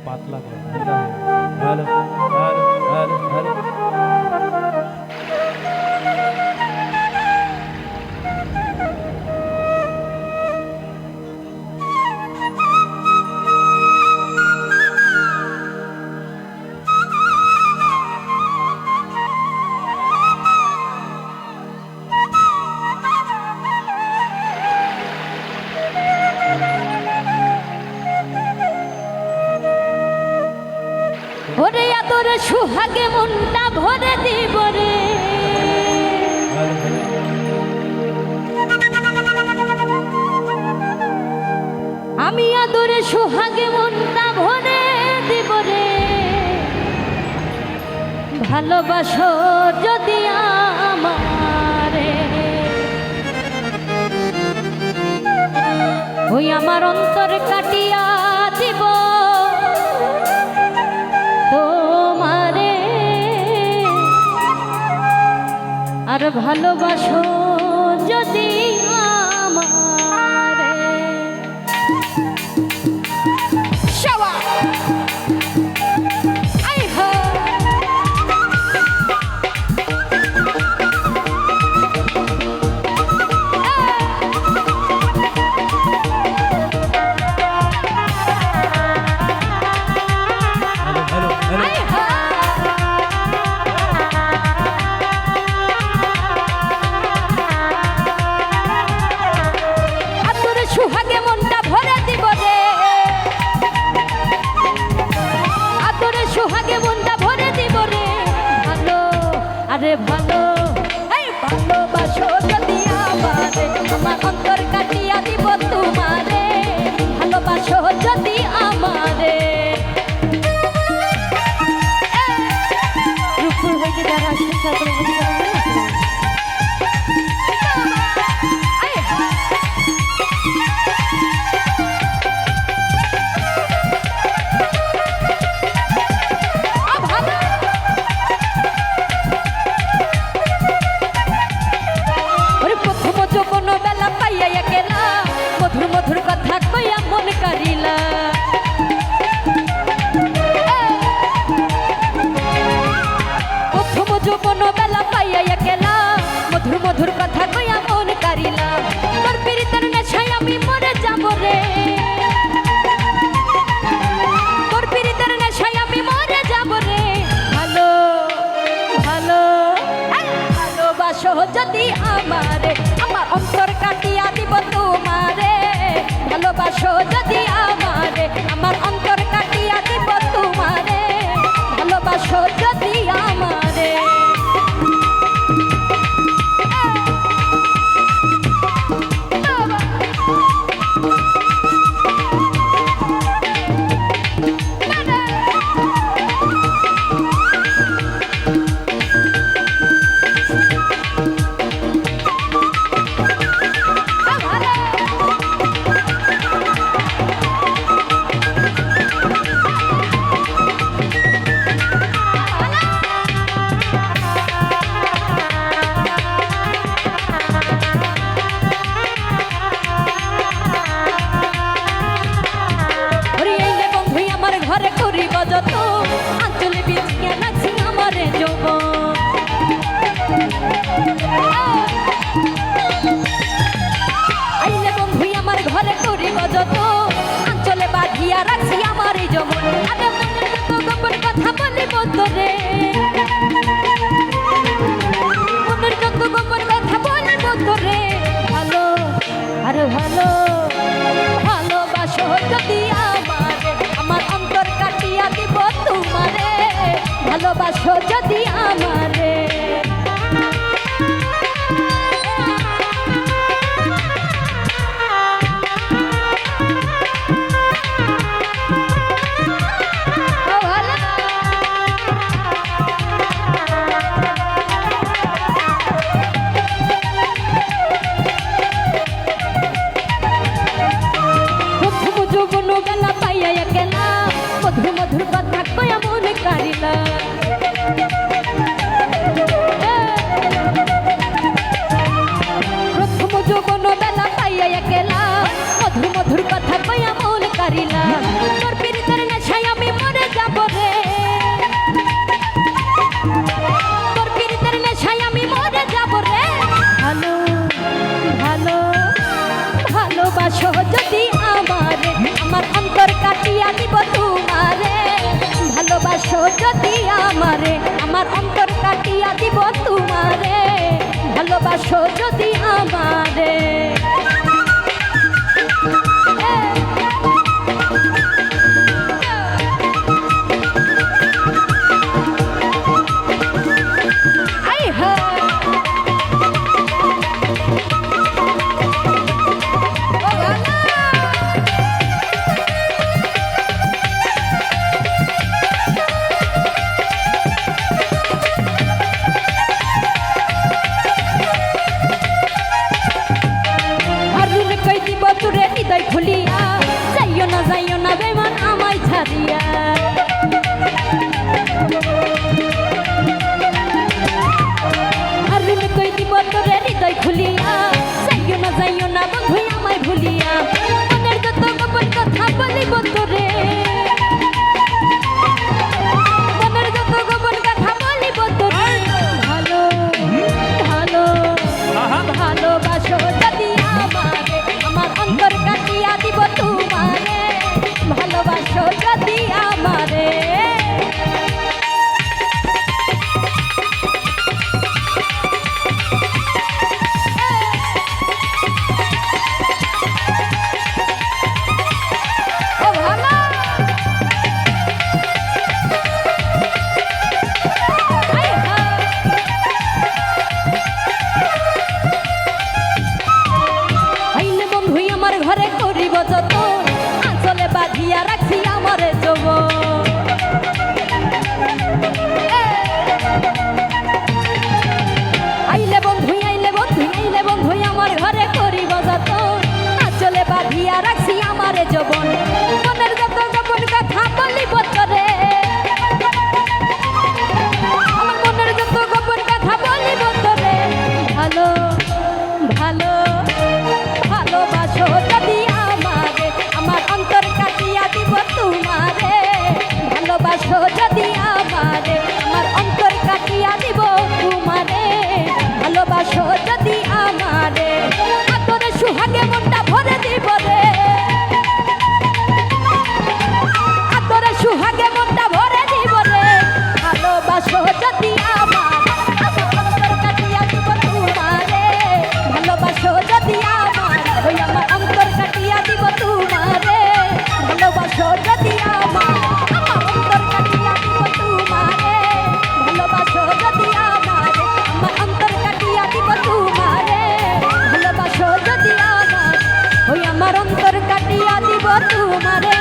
পাতলা করে hello hello hello hello ওরে আদর সুহাগে মনটা ভরে দিব রে আমি আদরে সুহাগে মনটা ভরে দিব রে ভালোবাসো যদি আমারে ওই আমার অন্তর কাটিয়া দিব তোমারে আর ভালোবাসো যদি আমারে শাওয়া আই হো হ্যালো হ্যালো আই হো আদরে সুহাগে মনটা ভরে দিব রে আদরে সুহাগে মনটা ভরে দিব রে ভালো আরে ভালো এই ভালোবাসো যদি আমারে আমার অন্তর কাটিয়া দিব তোমারে ভালোবাসো যদি আমারে রূপপুর হইতে যারা আসছে সকলে বুঝি কোনো বেলা পাইয়া গেলা মধুর মধুর কথা কইয়া মন কারিলা প্রথম যৌবন বেলা পাইয়া গেলা মধুর মধুর কথা কইয়া মন কারিলা তোর পীড়িতের নেশায় আমি মরে যাব রে তোর পীড়িতের নেশায় আমি মরে যাব রে ভালো ভালো ভালোবাসো যদি আমারে আমার অন্তর কাটিয়া দিব তোমারে ভালোবাসো যদি আমারে আমার অন্তর কাটিয়া দিব তোমারে ভালোবাসো যদি আমারে ভালোবাসো যদি আমারে আমার অন্তর কাটিয়া দিব তোমারে ভালোবাসো যদি আমারে আই হা তোরে হৃদয় খুলিয়া যাইও না বেমান আমায় ছাড়িয়া আরুন কই দিব তোরে হৃদয় খুলিয়া যাইও না বন্ধু আমায় ভুলিয়া মনের যত গোপন কথা বলিব তোরে মনের যত গোপন কথা বলিব তোরে ভালো ভালো ভালোবাসো যদি আমারে আমার অন্তর কাটিয়া দিব তোমারে ভালোবাসো যদি আমারে ও ভালো আই হা আইলে বন্ধু আমার ঘরে করিব যত আঁচলে বাঁধিয়া রাখছি আমারে যব আইলে বন্ধু আমার ঘরে করিব যত আঁচলে বাঁধিয়া রাখছি আমারে যবন মনের যত গোপন কথা বলিব তোরে আমার মনের যত গোপন কথা বলিব তোরে ভালো ভালো ভালোবাসো যদি আমারে আমার অন্তর কাটিয়া দিব তোমারে ভালোবাসো যদি আমারে আমার অন্তর কাটিয়া দিব তোমারে ভালোবাসো যদি আমারে আতরে সুহাগে মনটা ভরে দিব রে আতরে সুহাগে মনটা ভরে দিব রে ভালোবাসো যদি আমারে আমার অন্তর কাটিয়া দিব তোমারে ভালোবাসো যদি আমারে ওই আমার অন্তর কাটিয়া দিব তোমারে ভালোবাসো যদি আমারে আমার অন্তর কাটিয়া দিব তোমারে ভালোবাসো যদি আমারে আমার অন্তর কাটিয়া দিব তোমারে ভালোবাসো যদি আমারে ওই আমার অন্তর কাটিয়া দিব তোমারে